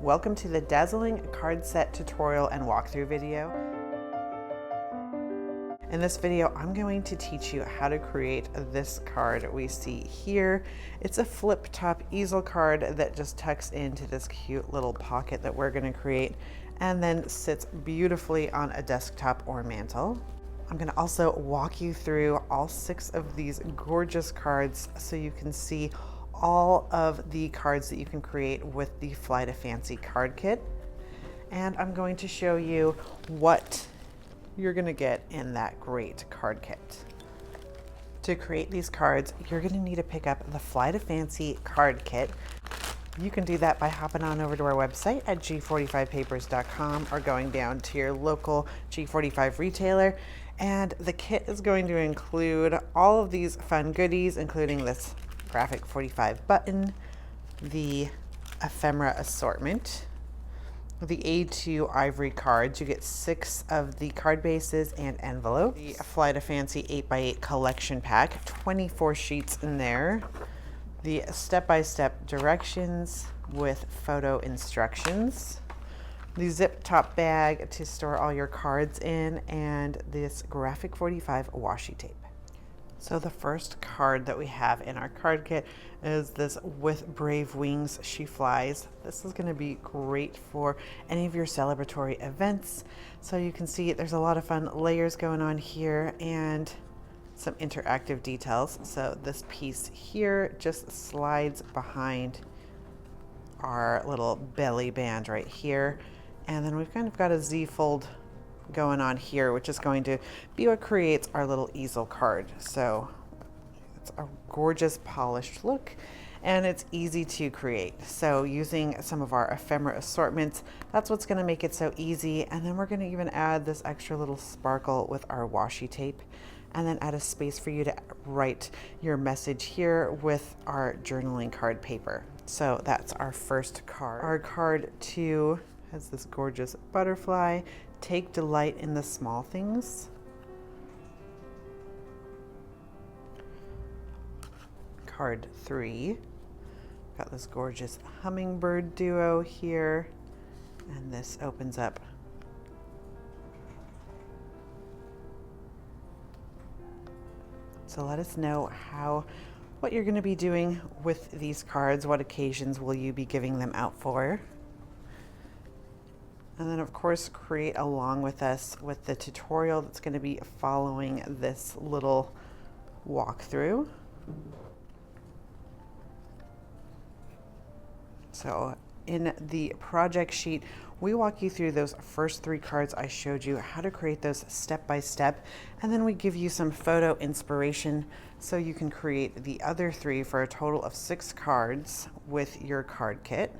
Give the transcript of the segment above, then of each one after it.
Welcome to the dazzling card set tutorial and walkthrough video. In this video, I'm going to teach you how to create this card we see here. It's a flip top easel card that just tucks into this cute little pocket that we're going to create and then sits beautifully on a desktop or mantle. I'm going to also walk you through all 6 of these gorgeous cards so you can see all of the cards that you can create with the Fly to Fancy card kit. And I'm going to show you what you're going to get in that great card kit. To create these cards, you're going to need to pick up the Fly to Fancy card kit. You can do that by hopping on over to our website at g45papers.com or going down to your local G45 retailer. And the kit is going to include all of these fun goodies, including this graphic 45 button, the Ephemera Assortment, the A2 Ivory cards. You get 6 of the card bases and envelope. The Fly to Fancy 8x8 collection pack, 24 sheets in there. The step-by-step directions with photo instructions. The zip top bag to store all your cards in, and this graphic 45 washi tape. So the first card that we have in our card kit is this With Brave Wings She Flies. This is going to be great for any of your celebratory events. So you can see there's a lot of fun layers going on here and some interactive details. So this piece here just slides behind our little belly band right here. And then we've kind of got a Z fold going on here, which is going to be what creates our little easel card. So it's a gorgeous polished look and it's easy to create. So using some of our ephemera assortments, that's what's going to make it so easy. And then we're going to even add this extra little sparkle with our washi tape, and then add a space for you to write your message here with our journaling card paper. So that's our first card. Our card 2 has this gorgeous butterfly. Take delight in the small things. Card 3, got this gorgeous hummingbird duo here, and this opens up. So let us know what you're going to be doing with these cards. What occasions will you be giving them out for? And then of course create along with us with the tutorial that's going to be following this little walkthrough. So in the project sheet, we walk you through those first 3 cards I showed you, how to create those step by step, and then we give you some photo inspiration so you can create the other 3 for a total of 6 cards with your card kit.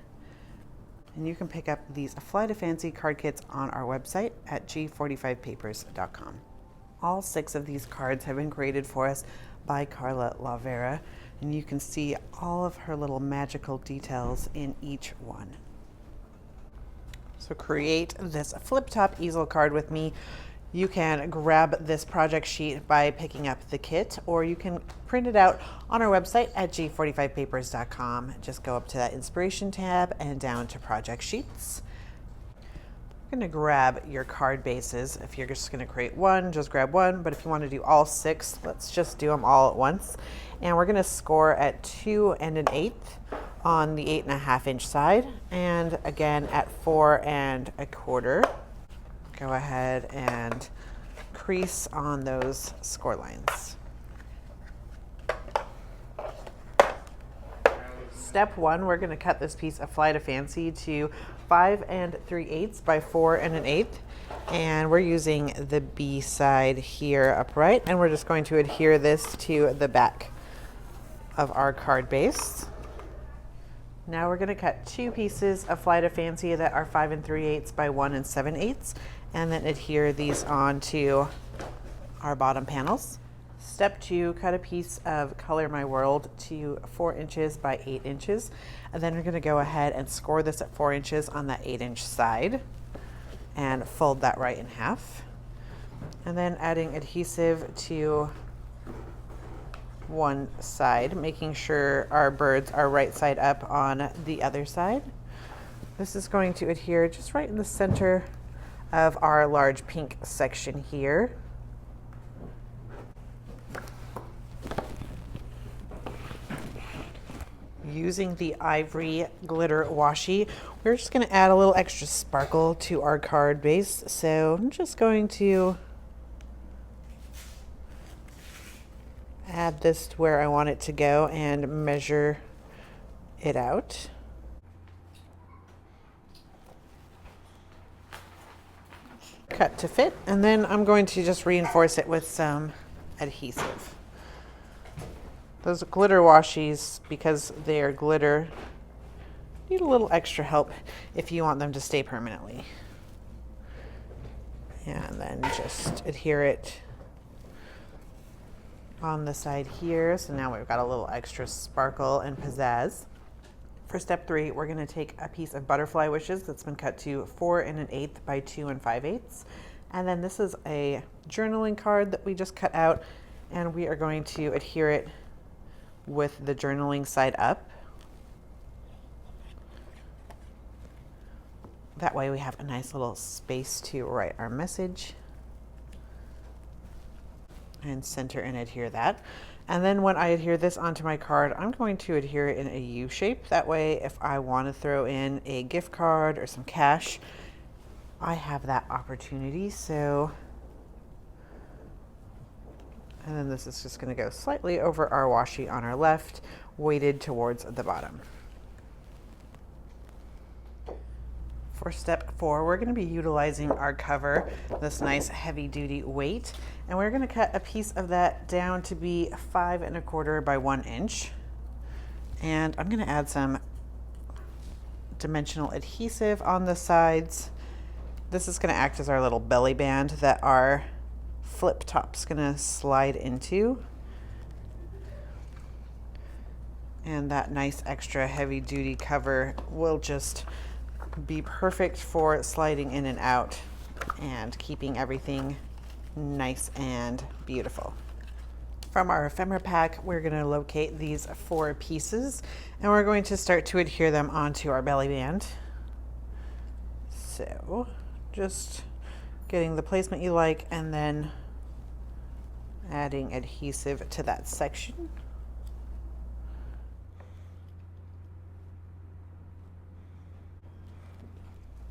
And you can pick up these Fly to Fancy card kits on our website at g45papers.com. All 6 of these cards have been created for us by Carla Lavera, and you can see all of her little magical details in each one. So create this flip top easel card with me. You can grab this project sheet by picking up the kit, or you can print it out on our website at g45papers.com. Just go up to that inspiration tab and down to project sheets. You're going to grab your card bases. If you're just going to create one, just grab one. But if you want to do all 6, let's just do them all at once. And we're going to score at 2 1/8 on the 8.5 inch side, and again at 4 1/4. Go ahead and crease on those score lines. Step 1, we're going to cut this piece of Fly to Fancy to 5 3/8 by 4 1/8, and we're using the B side here upright, and we're just going to adhere this to the back of our card base. Now we're going to cut 2 pieces of Fly to Fancy that are 5 3/8 by 1 7/8, and then adhere these onto our bottom panels. Step 2, cut a piece of Color My World to 4 inches by 8 inches, and then we're going to go ahead and score this at 4 inches on that 8 inch side and fold that right in half, and then adding adhesive to one side, making sure our birds are right side up on the other side. This is going to adhere just right in the center of our large pink section here. Using the Ivory glitter washi, we're just going to add a little extra sparkle to our card base. So I'm just going to add this to where I want it to go and measure it out. Cut to fit, and then I'm going to just reinforce it with some adhesive. Those glitter washies, because they are glitter, need a little extra help if you want them to stay permanently. And then just adhere it on the side here. So now we've got a little extra sparkle and pizzazz. For step 3, we're going to take a piece of butterfly wishes that's been cut to 4 1/8 by 2 5/8. And then this is a journaling card that we just cut out, and we are going to adhere it with the journaling side up. That way we have a nice little space to write our message. And center and adhere that. And then when I adhere this onto my card, I'm going to adhere it in a U shape. That way, if I want to throw in a gift card or some cash, I have that opportunity. So, and then this is just going to go slightly over our washi on our left, weighted towards the bottom. For step 4, we're going to be utilizing our cover, this nice heavy duty weight, and we're going to cut a piece of that down to be 5 1/4 by 1 inch. And I'm going to add some dimensional adhesive on the sides. This is going to act as our little belly band that our flip top's going to slide into. And that nice extra heavy duty cover will just be perfect for sliding in and out and keeping everything nice and beautiful. From our ephemera pack, we're going to locate these 4 pieces, and we're going to start to adhere them onto our belly band. So just getting the placement you like and then adding adhesive to that section.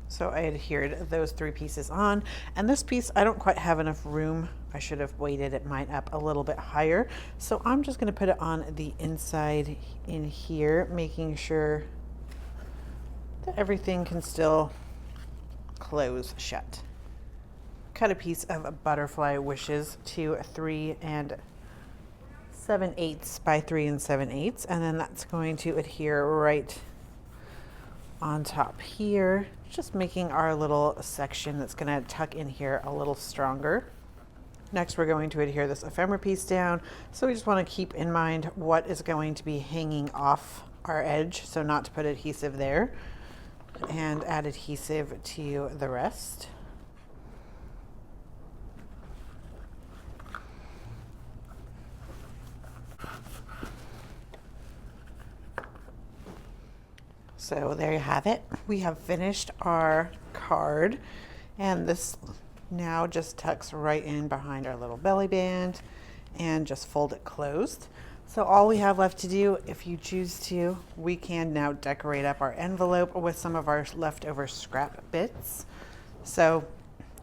So I adhered those 3 pieces on, and this piece, I don't quite have enough room. I should have weighted it mine up a little bit higher. So I'm just gonna put it on the inside in here, making sure that everything can still close shut. Cut a piece of butterfly wishes to 3 7/8 by 3 7/8, and then that's going to adhere right on top here, just making our little section that's going to tuck in here a little stronger. Next, we're going to adhere this ephemera piece down. So we just want to keep in mind what is going to be hanging off our edge, so not to put adhesive there, and add adhesive to the rest. So there you have it. We have finished our card, and this now just tucks right in behind our little belly band and just fold it closed. So all we have left to do, if you choose to, we can now decorate up our envelope with some of our leftover scrap bits. So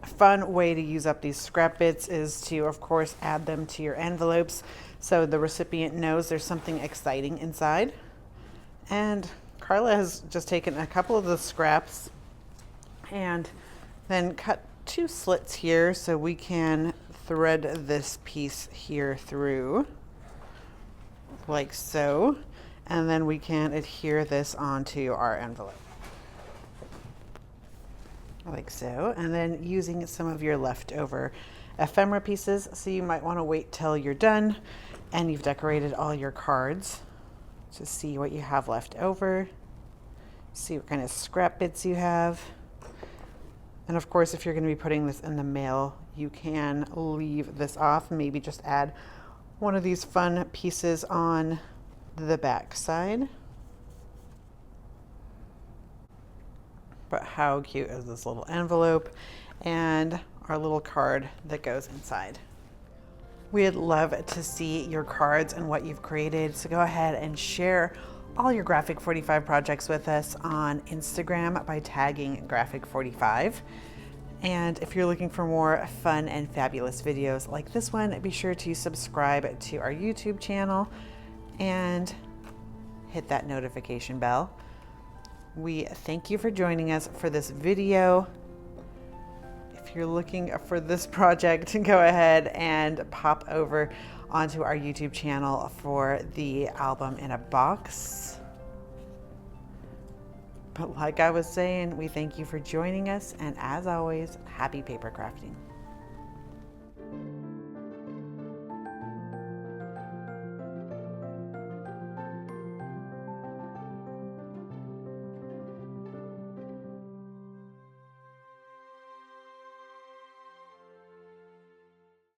a fun way to use up these scrap bits is to, of course, add them to your envelopes so the recipient knows there's something exciting inside. And Carla has just taken a couple of the scraps and then cut 2 slits here so we can thread this piece here through, like so, and then we can adhere this onto our envelope, like so, and then using some of your leftover ephemera pieces. So you might want to wait till you're done and you've decorated all your cards to see what you have left over. See what kind of scrap bits you have. And of course, if you're going to be putting this in the mail, you can leave this off. Maybe just add one of these fun pieces on the back side. But how cute is this little envelope and our little card that goes inside. We'd love to see your cards and what you've created. So go ahead and share all your Graphic 45 projects with us on Instagram by tagging Graphic 45. And if you're looking for more fun and fabulous videos like this one, be sure to subscribe to our YouTube channel and hit that notification bell. We thank you for joining us for this video. If you're looking for this project, go ahead and pop over onto our YouTube channel for the album in a box. But like I was saying, we thank you for joining us, and as always, happy paper crafting.